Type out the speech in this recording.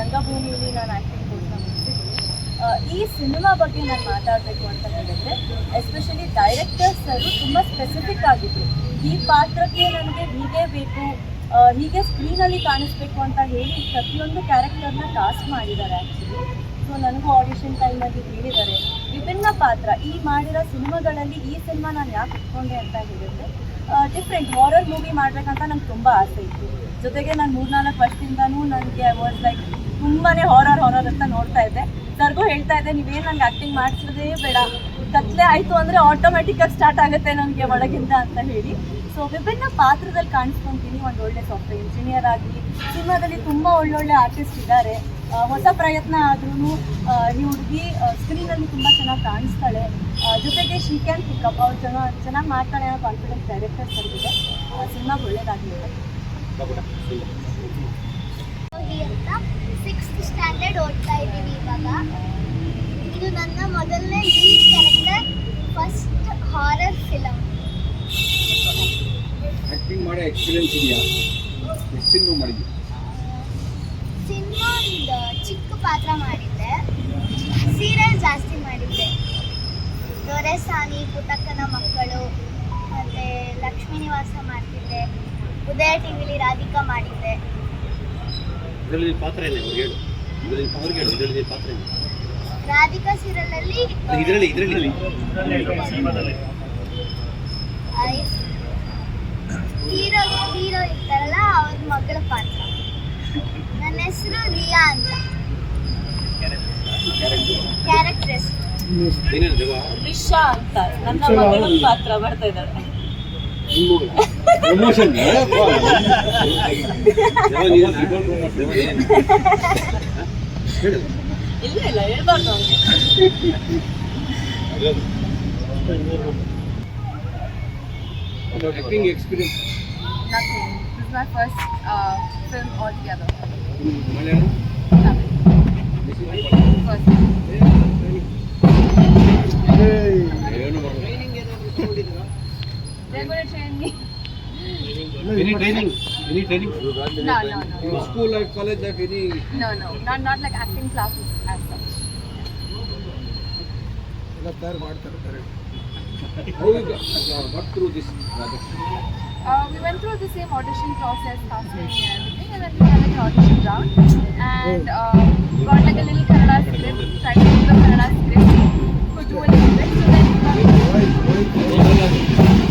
ರಂಗಭೂಮಿಯಲ್ಲಿ ನಾನು ಆ್ಯಕ್ಟಿಂಗ್ ಕೋರ್ಸ್ನ ಮುಗಿಸಿದ್ದೀನಿ. ಈ ಸಿನಿಮಾ ಬಗ್ಗೆ ನಾನು ಮಾತಾಡಬೇಕು ಅಂತ ಹೇಳಿದ್ರೆ ಎಸ್ಪೆಷಲಿ ಡೈರೆಕ್ಟರ್ಸ್ ಅವರು ತುಂಬ ಸ್ಪೆಸಿಫಿಕ್ ಆಗಿತ್ತು. ಈ ಪಾತ್ರಕ್ಕೆ ನನಗೆ ಹೀಗೆ ಬೇಕು, ಹೀಗೆ ಸ್ಕ್ರೀನಲ್ಲಿ ಕಾಣಿಸ್ಬೇಕು ಅಂತ ಹೇಳಿ ಪ್ರತಿಯೊಂದು ಕ್ಯಾರೆಕ್ಟರ್ನ ಕಾಸ್ಟ್ ಮಾಡಿದ್ದಾರೆ ಆ್ಯಕ್ಚುಲಿ. ಸೊ ನನಗೂ ಆಡಿಷನ್ ಟೈಮಲ್ಲಿ ಹೇಳಿದ್ದಾರೆ ವಿಭಿನ್ನ ಪಾತ್ರ. ಈ ಮಾಡಿರೋ ಸಿನಿಮಾಗಳಲ್ಲಿ ಈ ಸಿನಿಮಾ ನಾನು ಯಾಕೆ ಇಟ್ಕೊಂಡೆ ಅಂತ ಹೇಳಿದ್ರೆ ಡಿಫ್ರೆಂಟ್ ಹಾರರ್ ಮೂವಿ ಮಾಡಬೇಕಂತ ನಂಗೆ ತುಂಬ ಆಸೆ ಇತ್ತು. ಜೊತೆಗೆ ನಾನು 3-4 ವರ್ಷದಿಂದನೂ ನನಗೆ ವಾಸ್ ಲೈಕ್ ತುಂಬಾ ಹಾರರ್ ಅಂತ ನೋಡ್ತಾ ಇದ್ದೆ. ಸರ್ಗೂ ಹೇಳ್ತಾ ಇದ್ದೆ, ನೀವೇನು ನನಗೆ ಆ್ಯಕ್ಟಿಂಗ್ ಮಾಡಿಸೋದೇ ಬೇಡ, ಕತ್ಲೆ ಆಯಿತು ಅಂದರೆ ಆಟೋಮೆಟಿಕ್ಕಾಗಿ ಸ್ಟಾರ್ಟ್ ಆಗುತ್ತೆ ನನಗೆ ಒಳಗಿಂದ ಅಂತ ಹೇಳಿ. ಸೊ ವಿಭಿನ್ನ ಪಾತ್ರದಲ್ಲಿ ಕಾಣಿಸ್ಕೊತೀನಿ. ಒಂದು ಒಳ್ಳೆ ಸಾಫ್ಟ್ವೇರ್ ಇಂಜಿನಿಯರ್ ಆಗಿ ಸಿನಿಮಾದಲ್ಲಿ ತುಂಬ ಒಳ್ಳೊಳ್ಳೆ ಆರ್ಟಿಸ್ಟ್ ಇದ್ದಾರೆ. ಹೊಸ ಪ್ರಯತ್ನ ಆದ್ರೂ ಈ ಹುಡುಗಿ ಸ್ಕ್ರೀನಲ್ಲಿ ತುಂಬ ಚೆನ್ನಾಗಿ ಕಾಣಿಸ್ತಾಳೆ. ಜೊತೆಗೆ ಶಿ ಕ್ಯಾನ್ ಪಿಕಪ್, ಅವ್ರು ಚೆನ್ನಾಗಿ ಮಾಡ್ತಾಳೆ ಅನ್ನೋ ಕಾನ್ಫಿಡೆನ್ಸ್ ಡೈರೆಕ್ಟರ್ ಸರ್ಗಿದೆ. ಸಿನಿಮಾ ಒಳ್ಳೇದಾಗಿದೆ. 6th ಸ್ಟ್ಯಾಂಡರ್ಡ್ ಓದ್ತಾ ಇದ್ದೀವಿ ಇವಾಗ. ಇದು ನನ್ನ ಮೊದಲನೇ lead character, first horror film. Acting ಮಾಡೋ ಎಕ್ಸ್ಪೀರಿಯನ್ಸ್ ಇದೆಯಾ? ಎಷ್ಟು ಸಿನಿಮಾ ಮಾಡಿದ್ವಿ? ಸಿನಿಮಾ ಒಂದು ಚಿಕ್ಕ ಪಾತ್ರ ಮಾಡಿದ್ದೆ, ಸೀರಿಯಲ್ ಜಾಸ್ತಿ ಮಾಡಿದ್ದೆ. ದೊರೆಸಾನಿ, ಪುಟ್ಟಕ್ಕನ ಮಕ್ಕಳು, ಮತ್ತು ಲಕ್ಷ್ಮೀ ನಿವಾಸ ಮಾಡ್ತಿದ್ದೆ. ಉದಯ ಟಿವಿಲಿ ರಾಧಿಕಾ ಮಾಡಿದ್ದೆ. ಇದರಲ್ಲಿ ಪಾತ್ರ ಏನು ಹೇಳು? ಇದರಲ್ಲಿ ಪಾತ್ರ ಏನು? ರಾಧಿಕಾ ಸೀರಿಯಲಲ್ಲಿ ಇದರಲ್ಲಿ ಹೀರೋ ಇರ್ತಾರಲ್ಲ, ಅವ್ರ ಮಗಳ ಪಾತ್ರ. ನನ್ನ ಹೆಸರು ರಿಯಾ ಅಂತ. ಕ್ಯಾರೆಕ್ಟರ್ ರಿಷಾ ಅಂತ ನನ್ನ ಮಗಳ ಪಾತ್ರ ಬರ್ತಾ ಇದ್ದಾಳೆ. ಇಲ್ಲ ಹೇಳ್ಬಾರ್ದು ಅವ್ರಿಗೆ. acting experience? Nothing. This is my first film altogether. Malayalam? Tamil. First. They're going to train me. Any training? No. School or college or any? No. Not like acting classes as such. How you got through this project? We went through the same audition process, casting and everything, and then we had an audition round, and got like a little Kannada script, tried to do the Kannada script, could do a little bit, so then we got